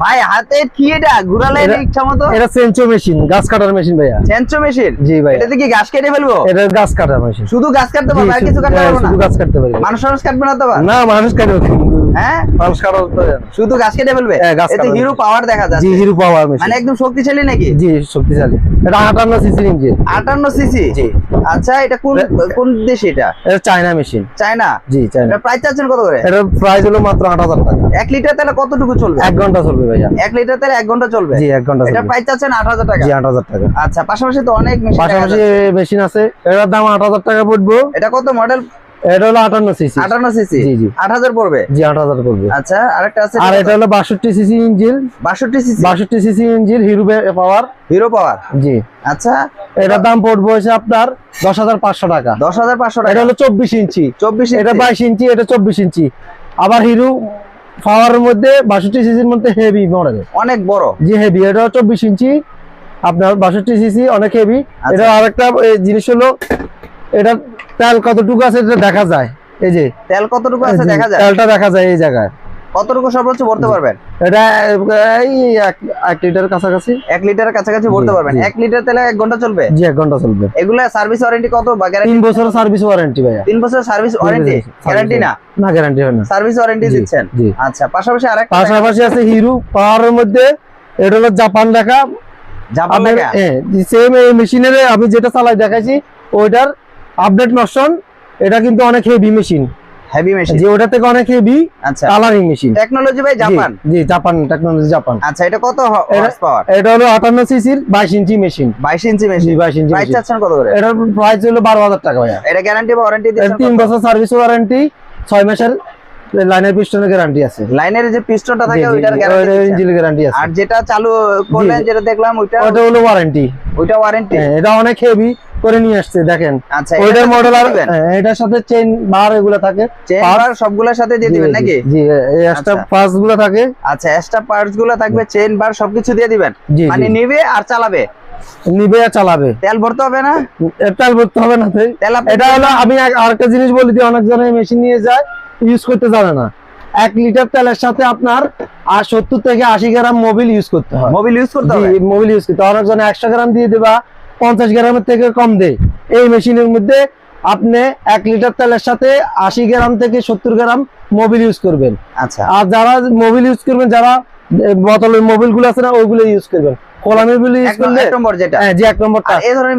ভাই হাতে কি এটা ঘুরালে ইচ্ছা মতো? এটা সেন্সো মেশিন, গাছ কাটার মেশিন ভাইয়া। সেন্সো মেশিন? জি ভাই। এটাতে কি গাছ কেটে ফেলবো? এটা গাছ কাটার মেশিন। শুধু গাছ কাটতে পারবে আর কিছু কাটতে পারবে না? শুধু গাছ কাটতে পারবে। মানুষ কাটবে না তো? না, মানুষ কাটবে। হ্যাঁ, মানুষ কাটবে তো শুধু গাছ কেটে ফেলবে। এতে হিরো পাওয়ার দেখা যাচ্ছে। জি, হিরো পাওয়ার মেশিন। মানে একদম শক্তিশালী নাকি? জি, শক্তিশালী। এটা 58 সিসি ইঞ্জিন। 58 সিসি? জি। আচ্ছা, এটা কোন দেশ এটা? এটা চায়না মেশিন। চায়না? জি, চায়না। এটা প্রাইস চাচ্ছেন কত করে? এটা প্রাইস হলো মাত্র 8000 টাকা। 1 লিটার তেলে কতটুকু চলবে? 1 ঘন্টা চলবে ভাইয়া। 1 লিটার তেলে 1 ঘন্টা চলবে? জি, 1 ঘন্টা চলবে। এটা প্রাইস চাচ্ছেন 8000 টাকা? জি, 8000 টাকা। আচ্ছা, পাশাপাশি তো অনেক মেশিন পাশাপাশি মেশিন আছে। এটার দাম 8000 টাকা পড়বে। এটা কত মডেল? এটা হলো 58 সিসি। 58 সিসি? জি, জি। 8000 পড়বে? জি, 8000 পড়বে। আচ্ছা, আরেকটা আছে। আর এটা হলো 62 CC engine. 62 CC? 62 CC engine, Hero power. Hero power? জি। আচ্ছা, এটার দাম পড়বে হচ্ছে আপনার 10500 টাকা। 10500 টাকা? এটা হলো 24 ইঞ্চি। 24 ইঞ্চি? এটা 22 ইঞ্চি, এটা 24 ইঞ্চি। আবার হিরো পাওয়ারের মধ্যে 62 সিসির মধ্যে হেভি মডেল, অনেক বড়। জি, হেভি। এটা 24 ইঞ্চি আপনার 62 সিসি, অনেক হেভি। এটা আরেকটা জিনিস হলো, এটা তেল কতটুকু আছে এটা দেখা যায়। এই যে তেল কতটুকু আছে দেখা যায়? তেলটা দেখা যায় এই জায়গায়। কতটুকু সর্বোচ্চ ভরতে পারবেন? এটা এই 1 লিটারের কাছাকাছি। 1 লিটারের কাছাকাছি ভরতে পারবেন? 1 লিটার তেলে 1 ঘন্টা চলবে? জি, 1 ঘন্টা চলবে। এগুলা সার্ভিস ওয়ারেন্টি কত বা গ্যারান্টি? 3 বছর সার্ভিস ওয়ারেন্টি ভাইয়া। 3 বছর সার্ভিস ওয়ারেন্টি? গ্যারান্টি না? না, গ্যারান্টি হয় না। সার্ভিস ওয়ারেন্টি দিচ্ছেন? জি। আচ্ছা, পাশাপাশি আছে হিরো পাওয়ারের মধ্যে, এটা হলো জাপান লেখা। জাপান লেখা? হ্যাঁ, সেম এই মেশিনের আমি যেটা চালাই দেখাইছি ওইটার আপডেট ভার্সন। এটা কিন্তু অনেক হেভি মেশিন। Heavy machine? জি, ওটা থেকে অনেক হেভি। আচ্ছা, কালারিং মেশিন। টেকনোলজি ভাই জাপান? জি, জাপান টেকনোলজি, জাপান। আচ্ছা, এটা কত হর্স পাওয়ার? এটা হলো 58 সিসির 22 ইঞ্চি মেশিন। 22 ইঞ্চি মেশিন? জি, 22 ইঞ্চি। প্রাইস চাচ্ছেন কত করে? এটার প্রাইস হলো 12000 টাকা ভাইয়া। এটা গ্যারান্টি বা ওয়ারেন্টি দিচ্ছেন? 3 বছর সার্ভিস ওয়ারেন্টি, 6 মাসের লাইনের পিস্টনের গ্যারান্টি আছে। লাইনের যে পিস্টনটা থাকে ওইটার গ্যারান্টি আছে। আর যেটা চালু করলেন যেটা দেখলাম ওটা হলো ওয়ারেন্টি। ওইটা ওয়ারেন্টি? এটা অনেক হেভি করে নিয়ে আসছে দেখেন। আচ্ছা, ওইটার মডেল। আর এটার সাথে চেইন বার এগুলো থাকে। চেইন বার সবগুলোর সাথে দিয়ে দিবেন নাকি? জি, এক্সট্রা পার্টস গুলো থাকে। আচ্ছা, এক্সট্রা পার্টস গুলো থাকবে, চেইন বার সবকিছু দিয়ে দিবেন? মানে নিবে আর চালাবে? নিবে আর চালাবে। তেল ভরতে হবে না? তেল ভরতে হবে না। এটা হলো, আমি আরেকটা জিনিস বলি দিই, অনেক জনে মেশিন নিয়ে যায়, ইউজ করতে জানে না। 1 লিটার তেলের সাথে আপনার 70 থেকে 80 গ্রাম মোবিল ইউজ করতে হয়। মোবিল ইউজ করতে হবে? মোবিল ইউজ করতে হয়। অনেক জনে 100 গ্রাম দিয়ে দেবা, 50 গ্রামের থেকে কম দেয়। এই মেশিনের মধ্যে আপনি 1 লিটার তেলের সাথে 80 গ্রাম থেকে 70 গ্রাম মোবিল ইউজ করবেন। আচ্ছা, আর যারা মোবিল ইউজ করবেন, যারা বোতলের মোবিল গুলো আছে না, ওইগুলো ইউজ করবেন। কলামের মোবিল ইউজ করলে 1 নম্বর যেটা? হ্যাঁ, জি, 1 নম্বরটা। এই ধরনের